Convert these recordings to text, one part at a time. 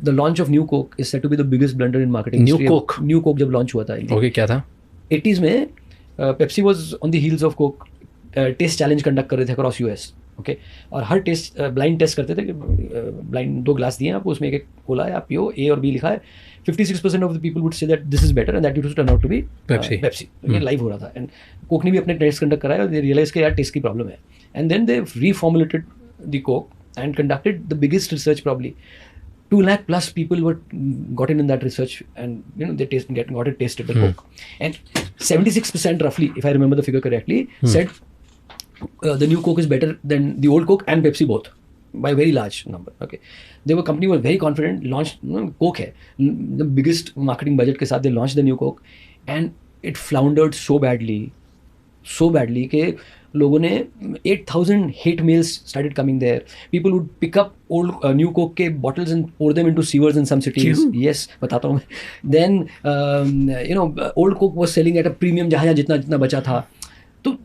the launch of New Coke is said to be the biggest blunder in marketing New history. Coke? New Coke जब launch हुआ था India. Okay, क्या था? 80s में Pepsi was on the heels of Coke. Test challenge conduct कर रहे थे across US. Okay, और हर टेस्ट ब्लाइंड टेस्ट करते थे कि ब्लाइंड 2 ग्लास दिए आपको, उसमें एक कोला है, आप पियो, ए और बी लिखा है. 56% of the people would say that this is better and that used to turn out to be Pepsi. ये लाइव हो रहा था एंड कोक ने भी अपने टेस्ट कंडक्ट कराया और दे रियलाइज कि यार टेस्ट की प्रॉब्लम है. And then they reformulated the Coke and conducted the biggest research probably. 2 lakh plus people were gotten in that research and they got it tasted the Coke. And 76% roughly, if I remember the figure correctly, said the new Coke is better than the old Coke and Pepsi both by a very large number. Okay, they were company was very confident, launched Coke hai, the biggest marketing budget ke sath they launched the new Coke and it floundered so badly कि लोगों ने 8,000 hate mails started coming there. People would pick up old new Coke के bottles and pour them into sewers in some cities. Yes, बताता हूँ मैं. Then old Coke was selling at a premium जहाँ जितना बचा था. तो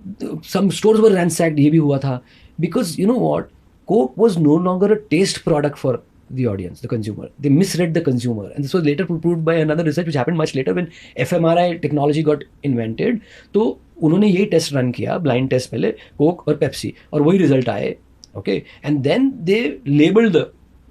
some stores were ransacked. ये भी हुआ था because you know what, Coke was no longer a taste product for the audience, the consumer. They misread the consumer, and this was later proved by another research which happened much later when fMRI technology got invented. तो उन्होंने यही test run किया, blind test पहले, Coke और Pepsi, और वही result आए. Okay, and then they labelled the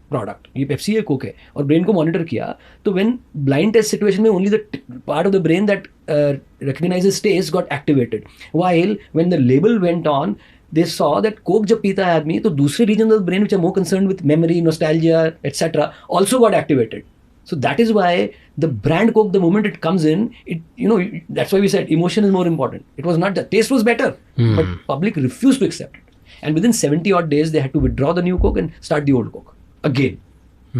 product, ये पेप्सी है, कोक है, और ब्रेन को मॉनिटर किया. तो व्हेन ब्लाइंड टेस्ट सिचुएशन में only the part of the brain that recognises taste got activated, while when the label went on they saw that Coke जब पीता है आदमी तो दूसरे regions of the brain which are more concerned with memory, nostalgia, etc. also got activated. So that is why the brand Coke, the moment it comes in, that's why we said emotion is more important. It was not, the taste was better, but public refused to accept it. And within 70 odd days, they had to withdraw the new Coke and start the old Coke again.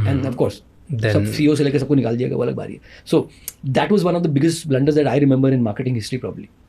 And of course, सब CEO से लेकर सबको निकाल दिया, वो अलग बारी है. So that was one of the biggest blunders that I remember in marketing history probably.